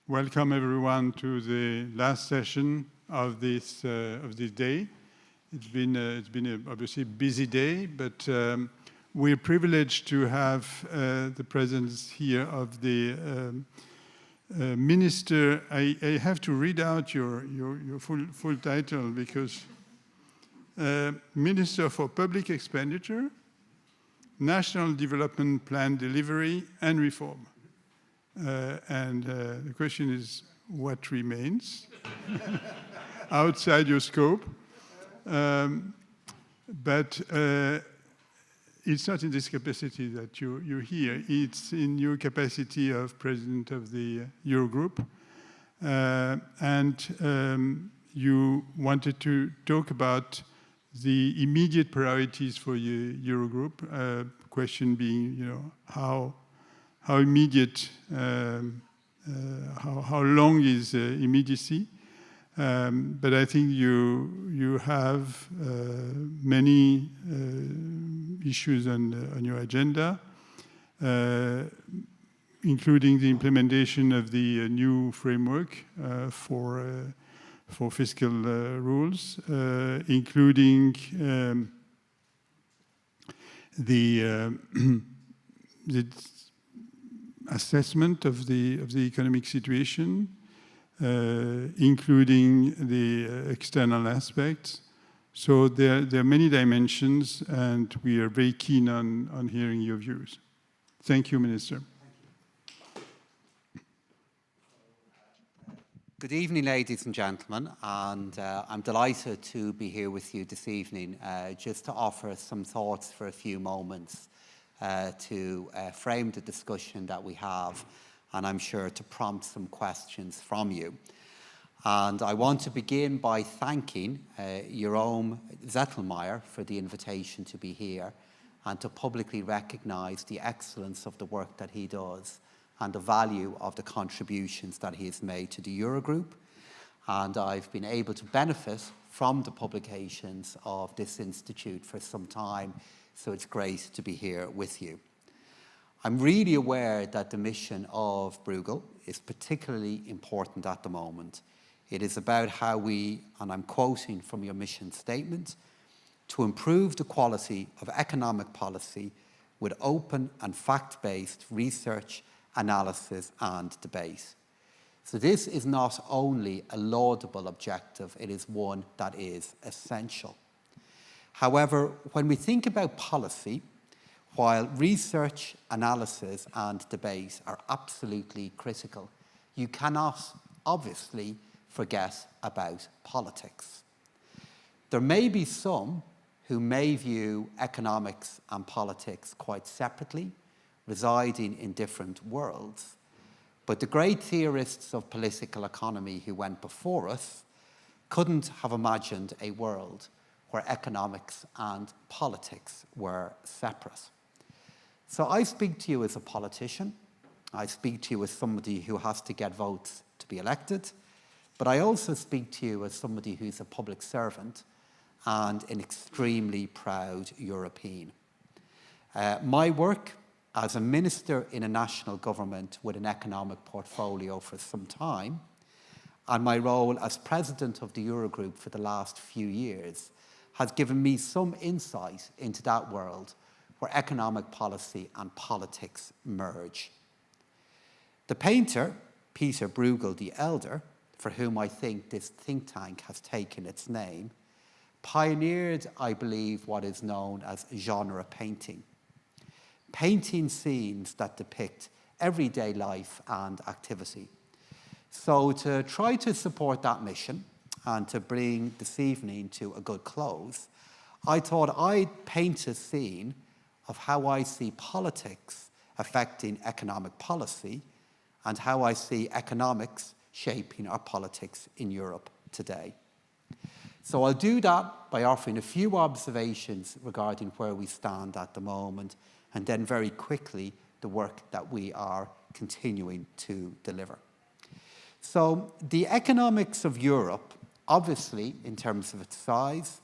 Welcome everyone to the last session of this day. It's been obviously a busy day, but we're privileged to have the presence here of the minister. I have to read out your full title because Minister for Public Expenditure, National Development Plan Delivery and Reform. The question is, what remains outside your scope? But it's not in this capacity that you're here. It's in your capacity of president of the Eurogroup. You wanted to talk about the immediate priorities for your Eurogroup. Question being, how immediate, how long is immediacy? But I think you have many issues on your agenda, including the implementation of the new framework for fiscal rules, including the assessment of the economic situation, including the external aspects. So there are many dimensions, and we are very keen on hearing your views. Thank you, Minister. Good evening, ladies and gentlemen, and I'm delighted to be here with you this evening just to offer some thoughts for a few moments to frame the discussion that we have, and I'm sure to prompt some questions from you. And I want to begin by thanking Jerome Zettelmeier for the invitation to be here and to publicly recognise the excellence of the work that he does and the value of the contributions that he has made to the Eurogroup. And I've been able to benefit from the publications of this institute for some time, so it's great to be here with you. I'm really aware that the mission of Bruegel is particularly important at the moment. It is about how we, and I'm quoting from your mission statement, to improve the quality of economic policy with open and fact-based research, analysis and debate. So this is not only a laudable objective, it is one that is essential. However, when we think about policy, while research, analysis and debate are absolutely critical, you cannot obviously forget about politics. There may be some who may view economics and politics quite separately, residing in different worlds, but the great theorists of political economy who went before us couldn't have imagined a world where economics and politics were separate. So I speak to you as a politician, I speak to you as somebody who has to get votes to be elected, but I also speak to you as somebody who's a public servant and an extremely proud European. My work as a minister in a national government with an economic portfolio for some time, and my role as president of the Eurogroup for the last few years has given me some insight into that world where economic policy and politics merge. The painter, Peter Bruegel the Elder, for whom I think this think tank has taken its name, pioneered, I believe, what is known as genre painting. Painting scenes that depict everyday life and activity. So to try to support that mission and to bring this evening to a good close, I thought I'd paint a scene of how I see politics affecting economic policy and how I see economics shaping our politics in Europe today. So I'll do that by offering a few observations regarding where we stand at the moment, and then very quickly the work that we are continuing to deliver. So the economics of Europe, obviously in terms of its size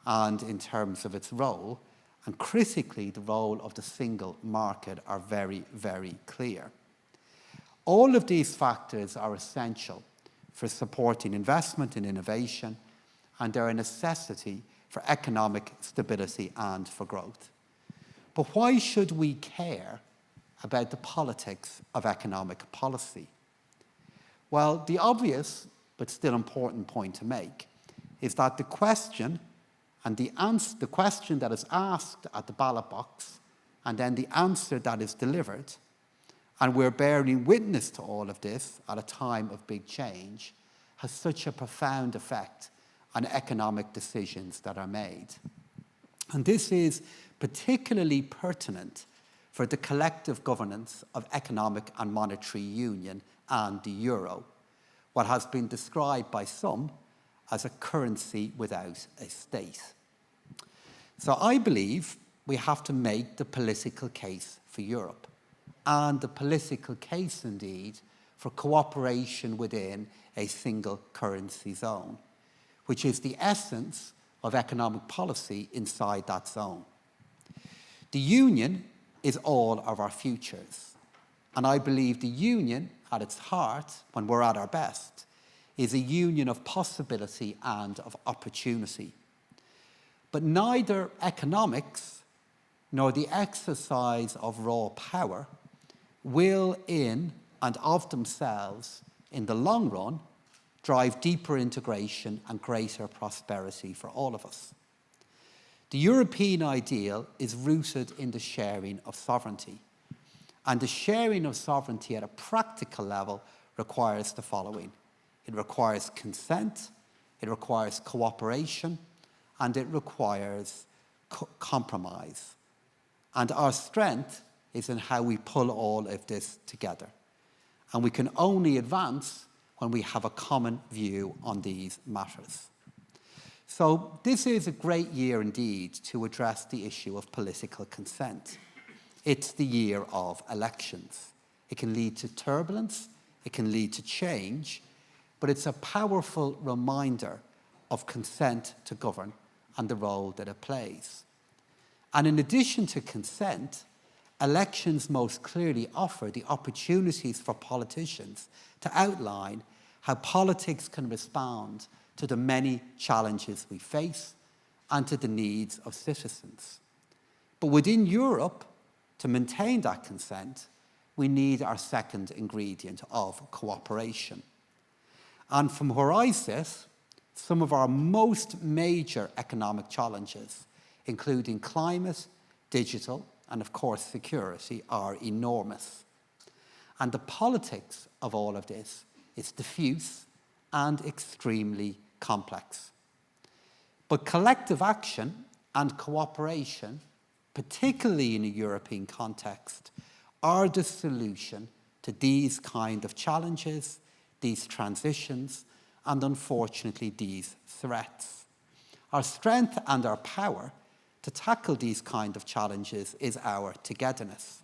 and in terms of its role, and critically the role of the single market, are very, very clear. All of these factors are essential for supporting investment in innovation, and they're a necessity for economic stability and for growth. But why should we care about the politics of economic policy? Well, the obvious but still important point to make is that the question and the question that is asked at the ballot box and then the answer that is delivered, and we're bearing witness to all of this at a time of big change, has such a profound effect on economic decisions that are made. And this is particularly pertinent for the collective governance of economic and monetary union and the euro, what has been described by some as a currency without a state. So I believe we have to make the political case for Europe, and the political case indeed for cooperation within a single currency zone, which is the essence of economic policy inside that zone. The union is all of our futures, and I believe the union at its heart, when we're at our best, is a union of possibility and of opportunity. But neither economics nor the exercise of raw power will in and of themselves, in the long run, drive deeper integration and greater prosperity for all of us. The European ideal is rooted in the sharing of sovereignty. And the sharing of sovereignty at a practical level requires the following. It requires consent, it requires cooperation, and it requires compromise. And our strength is in how we pull all of this together. And we can only advance when we have a common view on these matters. So this is a great year indeed to address the issue of political consent. It's the year of elections. It can lead to turbulence, it can lead to change, but it's a powerful reminder of consent to govern and the role that it plays. And in addition to consent, elections most clearly offer the opportunities for politicians to outline how politics can respond to the many challenges we face and to the needs of citizens. But within Europe, to maintain that consent, we need our second ingredient of cooperation. And from where I sit, some of our most major economic challenges, including climate, digital, and of course security, are enormous. And the politics of all of this is diffuse and extremely complex. But collective action and cooperation, particularly in a European context, are the solution to these kind of challenges, these transitions, and unfortunately these threats. Our strength and our power to tackle these kind of challenges is our togetherness.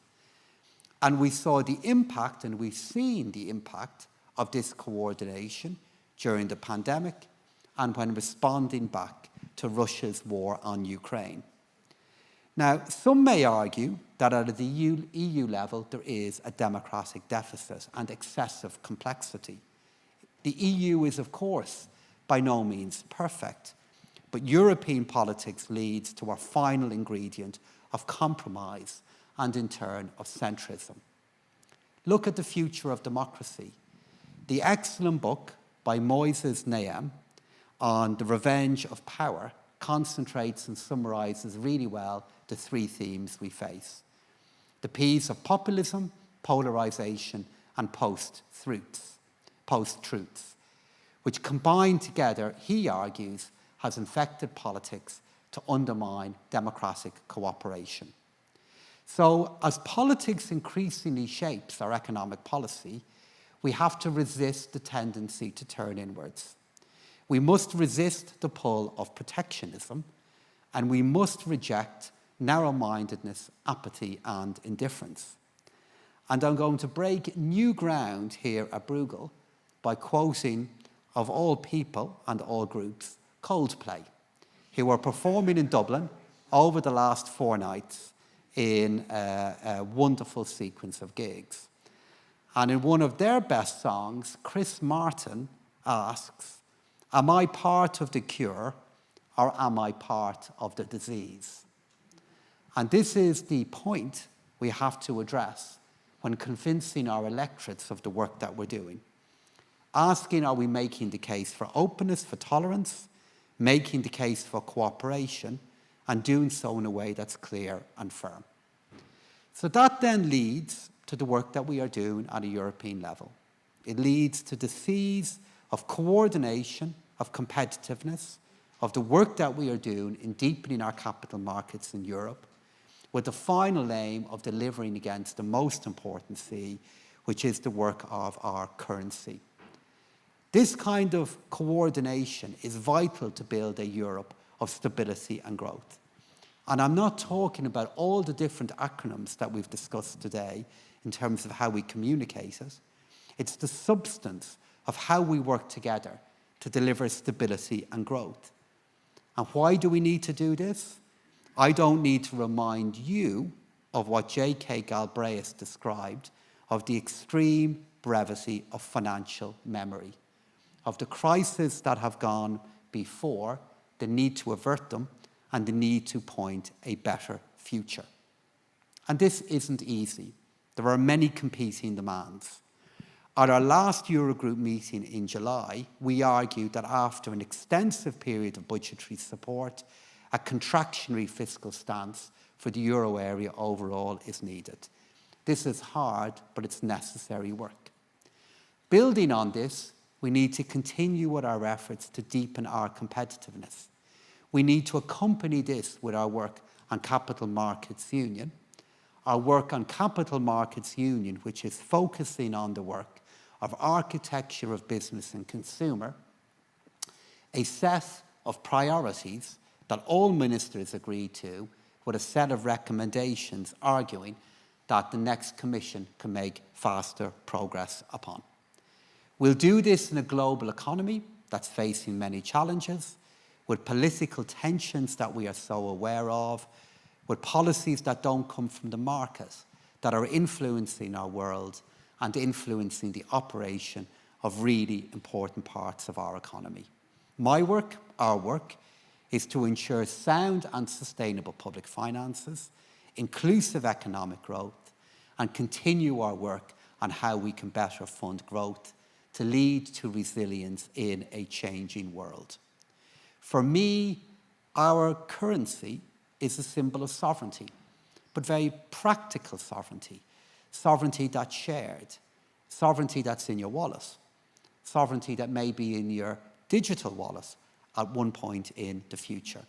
And we saw the impact, and we've seen the impact of this coordination during the pandemic and when responding back to Russia's war on Ukraine. Now, some may argue that at the EU level there is a democratic deficit and excessive complexity. The EU is, of course, by no means perfect, but European politics leads to our final ingredient of compromise and, in turn, of centrism. Look at the future of democracy. The excellent book by Moises Naim on the revenge of power concentrates and summarizes really well the three themes we face. The P's of populism, polarization, and post-truths, which combined together, he argues, has infected politics to undermine democratic cooperation. So as politics increasingly shapes our economic policy, we have to resist the tendency to turn inwards. We must resist the pull of protectionism, and we must reject narrow-mindedness, apathy, and indifference. And I'm going to break new ground here at Bruegel by quoting, of all people and all groups, Coldplay, who are performing in Dublin over the last 4 nights in a wonderful sequence of gigs. And in one of their best songs, Chris Martin asks, am I part of the cure or am I part of the disease? And this is the point we have to address when convincing our electorates of the work that we're doing. Asking, are we making the case for openness, for tolerance, making the case for cooperation, and doing so in a way that's clear and firm. So that then leads to the work that we are doing at a European level. It leads to the C's of coordination, of competitiveness, of the work that we are doing in deepening our capital markets in Europe, with the final aim of delivering against the most important C, which is the work of our currency. This kind of coordination is vital to build a Europe of stability and growth. And I'm not talking about all the different acronyms that we've discussed today in terms of how we communicate it. It's the substance of how we work together to deliver stability and growth. And why do we need to do this? I don't need to remind you of what J.K. Galbraith described of the extreme brevity of financial memory, of the crises that have gone before, the need to avert them, and the need to point a better future. And this isn't easy. There are many competing demands. At our last Eurogroup meeting in July, we argued that after an extensive period of budgetary support, a contractionary fiscal stance for the euro area overall is needed. This is hard, but it's necessary work. Building on this, we need to continue with our efforts to deepen our competitiveness. We need to accompany this with our work on Capital Markets Union, our work on Capital Markets Union, which is focusing on the work of architecture of business and consumer, a set of priorities that all ministers agreed to, with a set of recommendations arguing that the next Commission can make faster progress upon. We'll do this in a global economy that's facing many challenges, with political tensions that we are so aware of, with policies that don't come from the market, that are influencing our world and influencing the operation of really important parts of our economy. My work, our work, is to ensure sound and sustainable public finances, inclusive economic growth, and continue our work on how we can better fund growth to lead to resilience in a changing world. For me, our currency is a symbol of sovereignty, but very practical sovereignty. Sovereignty that's shared, sovereignty that's in your wallet, sovereignty that may be in your digital wallet at one point in the future.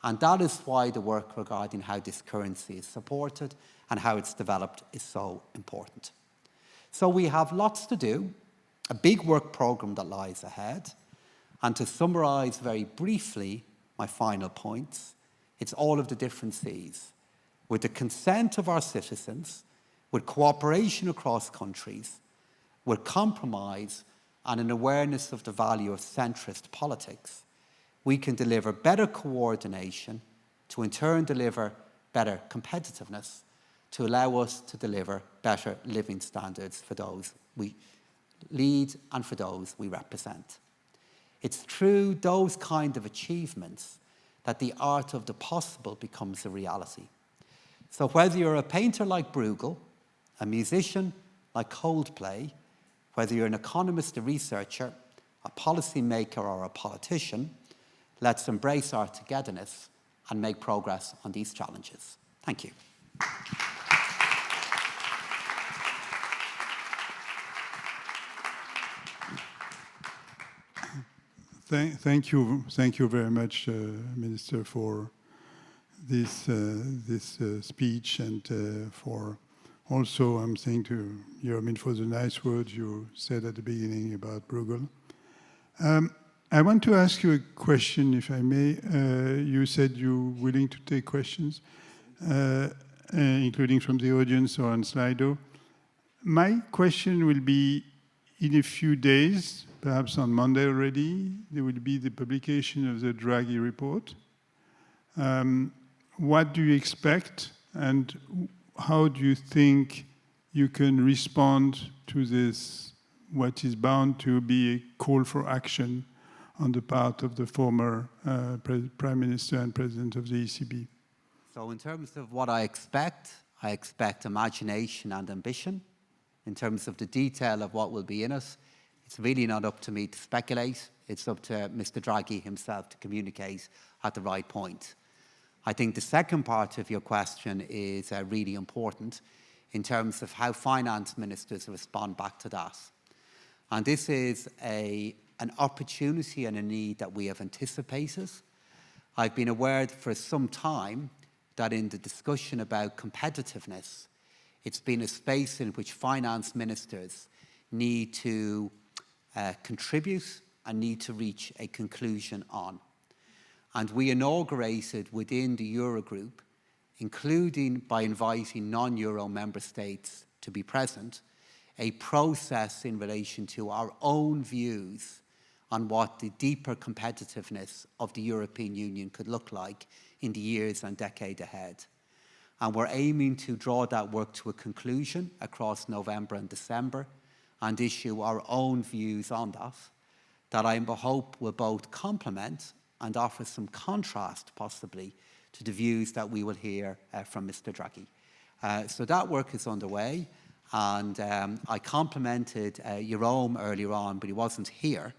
And that is why the work regarding how this currency is supported and how it's developed is so important. So we have lots to do, a big work programme that lies ahead. And to summarise very briefly my final points, it's all of the different C's. With the consent of our citizens, with cooperation across countries, with compromise and an awareness of the value of centrist politics, we can deliver better coordination to in turn deliver better competitiveness, to allow us to deliver better living standards for those we lead and for those we represent. It's through those kind of achievements that the art of the possible becomes a reality. So whether you're a painter like Bruegel, a musician like Coldplay, whether you're an economist, a researcher, a policymaker or a politician, let's embrace our togetherness and make progress on these challenges. Thank you. Thank you very much, Minister, for this speech and for also, I'm saying to you, I mean, for the nice words you said at the beginning about Bruegel. I want to ask you a question, if I may. You said you're willing to take questions, including from the audience or on Slido. My question will be, in a few days, perhaps on Monday already, there will be the publication of the Draghi report. What do you expect, and how do you think you can respond to this, what is bound to be a call for action on the part of the former Prime Minister and President of the ECB? So in terms of what I expect imagination and ambition. In terms of the detail of what will be in it, it's really not up to me to speculate. It's up to Mr. Draghi himself to communicate at the right point. I think the second part of your question is really important in terms of how finance ministers respond back to that. And this is an opportunity and a need that we have anticipated. I've been aware for some time that in the discussion about competitiveness, it's been a space in which finance ministers need to contribute and need to reach a conclusion on. And we inaugurated within the Eurogroup, including by inviting non-Euro member states to be present, a process in relation to our own views on what the deeper competitiveness of the European Union could look like in the years and decade ahead. And we're aiming to draw that work to a conclusion across November and December and issue our own views on that I hope will both complement and offer some contrast, possibly, to the views that we will hear from Mr. Draghi. So that work is underway, and I complimented Jerome earlier on, but he wasn't here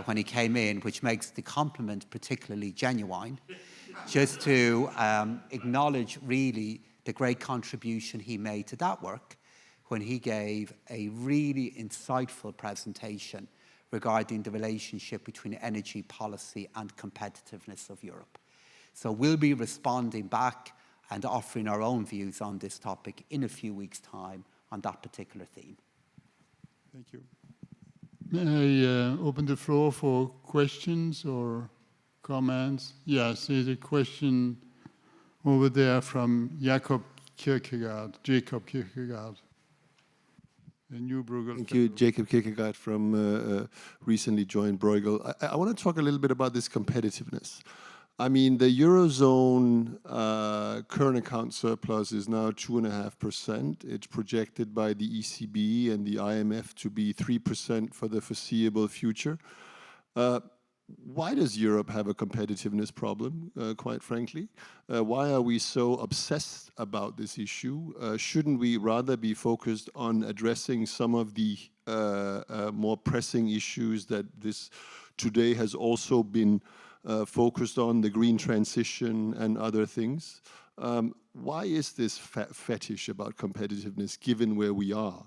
when he came in, which makes the compliment particularly genuine, just to acknowledge really the great contribution he made to that work when he gave a really insightful presentation regarding the relationship between energy policy and competitiveness of Europe. So we'll be responding back and offering our own views on this topic in a few weeks' time on that particular theme. Thank you. May I open the floor for questions or comments? Yes, there's a question over there from Jakob Kierkegaard. The new Bruegel Thank Fellow. you, Jacob Kierkegaard from recently joined Bruegel. I want to talk a little bit about this competitiveness. I mean, the Eurozone current account surplus is now 2.5%. It's projected by the ECB and the IMF to be 3% for the foreseeable future. Why does Europe have a competitiveness problem, quite frankly? Why are we so obsessed about this issue? Shouldn't we rather be focused on addressing some of the more pressing issues that this today has also been focused on, the green transition and other things? Why is this fetish about competitiveness given where we are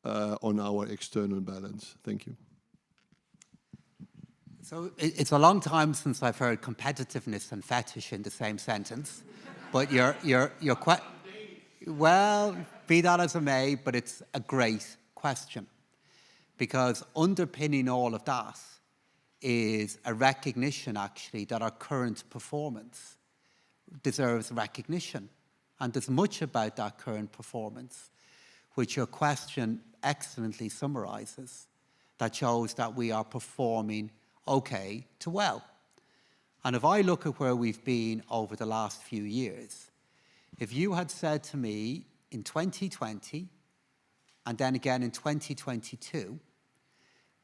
on our external balance? Thank you. So it's a long time since I've heard competitiveness and fetish in the same sentence, but well, be that as it may, but it's a great question, because underpinning all of that is a recognition, actually, that our current performance deserves recognition. And there's much about that current performance, which your question excellently summarizes, that shows that we are performing okay to well. And if I look at where we've been over the last few years, if you had said to me in 2020 and then again in 2022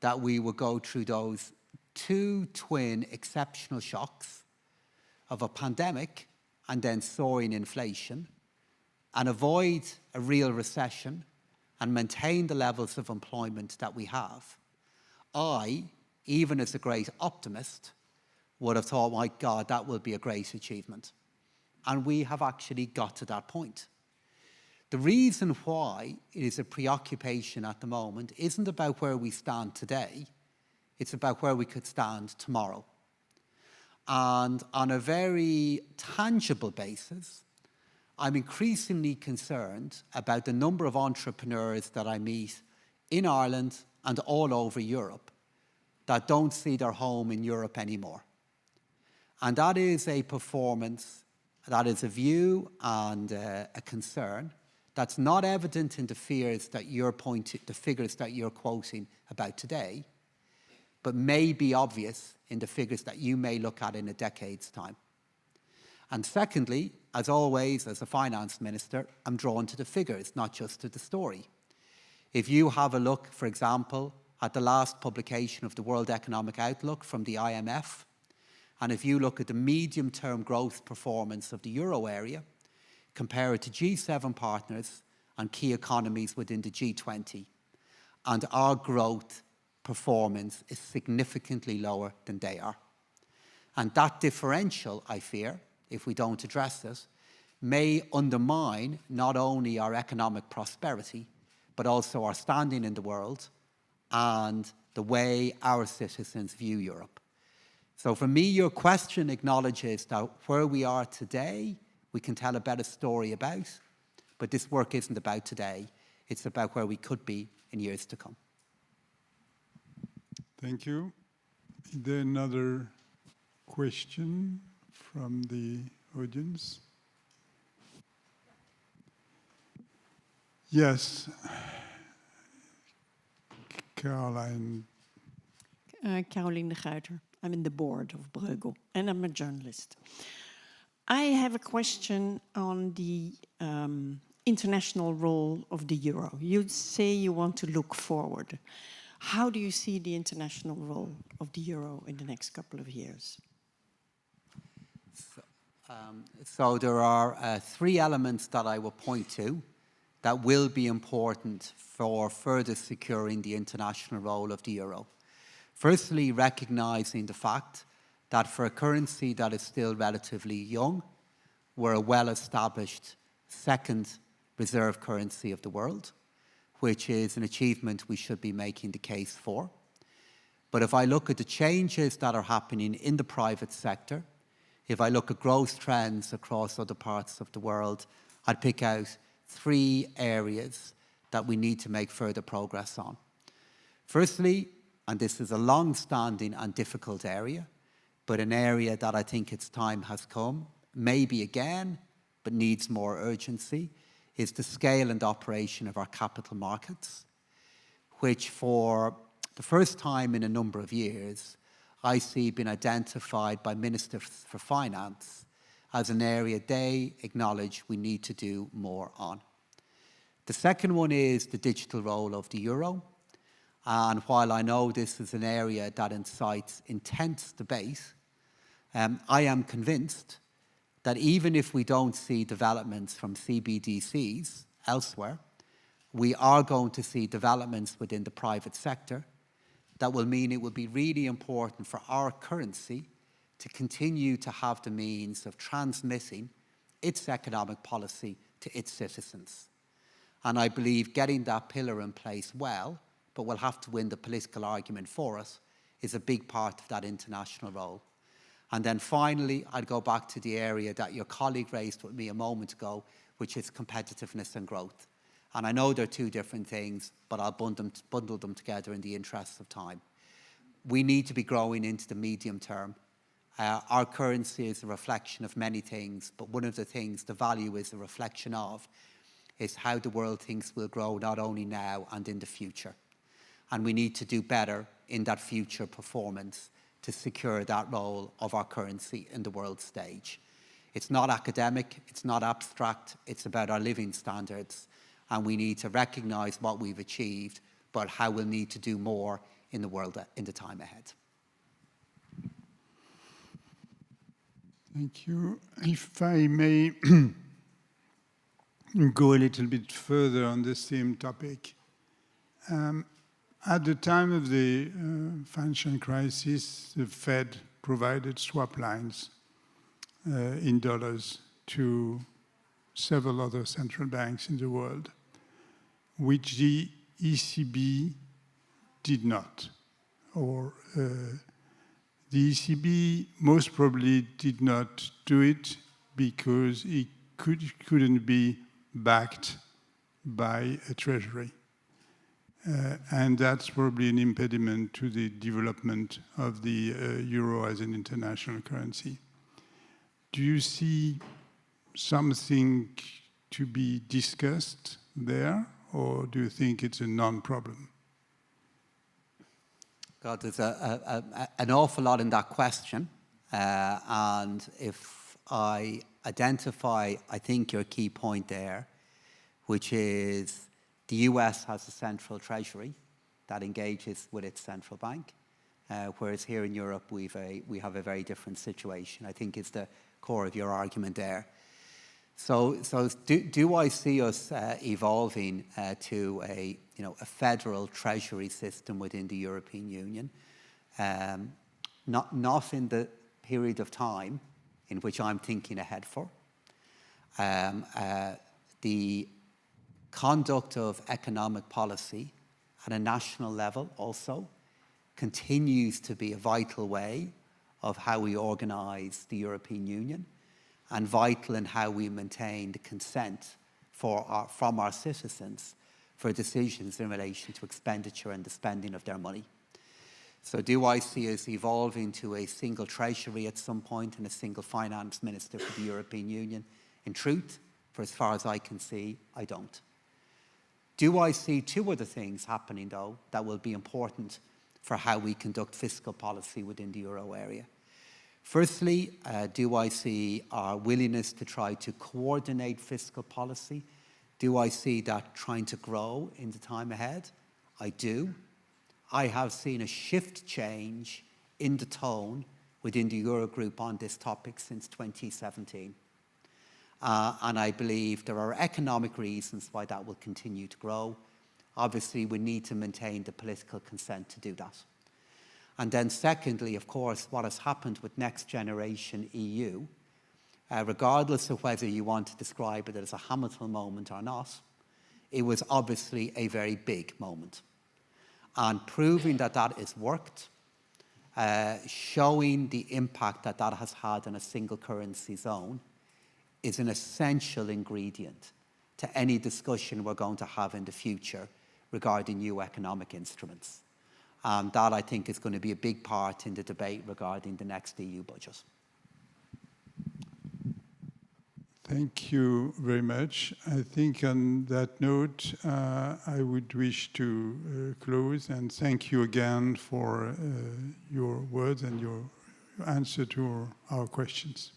that we would go through those two twin exceptional shocks of a pandemic and then soaring inflation and avoid a real recession and maintain the levels of employment that we have, I, even as a great optimist, would have thought, my God, that will be a great achievement. And we have actually got to that point. The reason why it is a preoccupation at the moment isn't about where we stand today, it's about where we could stand tomorrow. And on a very tangible basis, I'm increasingly concerned about the number of entrepreneurs that I meet in Ireland and all over Europe that don't see their home in Europe anymore. And that is a performance, that is a view and a concern that's not evident in the figures that you're quoting about today, but may be obvious in the figures that you may look at in a decade's time. And secondly, as always, as a finance minister, I'm drawn to the figures, not just to the story. If you have a look, for example, at the last publication of the World Economic Outlook from the IMF, and if you look at the medium-term growth performance of the euro area, compare it to G7 partners and key economies within the G20, and our growth performance is significantly lower than they are. And that differential, I fear, if we don't address it, may undermine not only our economic prosperity, but also our standing in the world and the way our citizens view Europe. So for me, your question acknowledges that where we are today, we can tell a better story about, but this work isn't about today. It's about where we could be in years to come. Thank you. Is there another question from the audience? Yes. Caroline. Caroline de Guiter. I'm in the board of Bruegel, and I'm a journalist. I have a question on the international role of the euro. You say you want to look forward. How do you see the international role of the euro in the next couple of years? So there are three elements that I will point to that will be important for further securing the international role of the euro. Firstly, recognizing the fact that for a currency that is still relatively young, we're a well-established second reserve currency of the world, which is an achievement we should be making the case for. But if I look at the changes that are happening in the private sector, if I look at growth trends across other parts of the world, I'd pick out three areas that we need to make further progress on. Firstly, and this is a long-standing and difficult area, but an area that I think its time has come, maybe again, but needs more urgency, is the scale and operation of our capital markets, which for the first time in a number of years, I see been identified by ministers for finance as an area they acknowledge we need to do more on. The second one is the digital role of the euro. And while I know this is an area that incites intense debate, I am convinced that even if we don't see developments from CBDCs elsewhere, we are going to see developments within the private sector that will mean it will be really important for our currency to continue to have the means of transmitting its economic policy to its citizens. And I believe getting that pillar in place well, but we'll have to win the political argument for us, is a big part of that international role. And then finally, I'd go back to the area that your colleague raised with me a moment ago, which is competitiveness and growth. And I know they're two different things, but I'll bundle them together in the interest of time. We need to be growing into the medium term. Our currency is a reflection of many things, but one of the things the value is a reflection of is how the world thinks we'll grow not only now and in the future. And we need to do better in that future performance to secure that role of our currency in the world stage. It's not academic, it's not abstract, it's about our living standards. And we need to recognize what we've achieved, but how we'll need to do more in the world in the time ahead. Thank you. If I may go a little bit further on the same topic. At the time of the financial crisis, the Fed provided swap lines in dollars to several other central banks in the world, which the ECB did not. Or the ECB most probably did not do it because it couldn't be backed by a treasury. And that's probably an impediment to the development of the euro as an international currency. Do you see something to be discussed there, or do you think it's a non-problem? God, there's an awful lot in that question. And if I identify, I think, your key point there, which is the US has a central treasury that engages with its central bank, whereas here in Europe we have a very different situation. I think is the core of your argument there. So do I see us evolving to a federal treasury system within the European Union? Not in the period of time in which I'm thinking ahead for. The conduct of economic policy at a national level also continues to be a vital way of how we organise the European Union and vital in how we maintain the consent from our citizens for decisions in relation to expenditure and the spending of their money. So do I see us evolving to a single treasury at some point and a single finance minister for the European Union? In truth, for as far as I can see, I don't. Do I see two other things happening, though, that will be important for how we conduct fiscal policy within the euro area? Firstly, do I see our willingness to try to coordinate fiscal policy? Do I see that trying to grow in the time ahead? I do. I have seen a shift change in the tone within the Eurogroup on this topic since 2017. And I believe there are economic reasons why that will continue to grow. Obviously, we need to maintain the political consent to do that. And then secondly, of course, what has happened with Next Generation EU, regardless of whether you want to describe it as a Hamilton moment or not, it was obviously a very big moment. And proving that that has worked, showing the impact that that has had on a single currency zone, is an essential ingredient to any discussion we're going to have in the future regarding new economic instruments. That, I think, is going to be a big part in the debate regarding the next EU budget. Thank you very much. I think on that note, I would wish to close and thank you again for your words and your answer to our questions.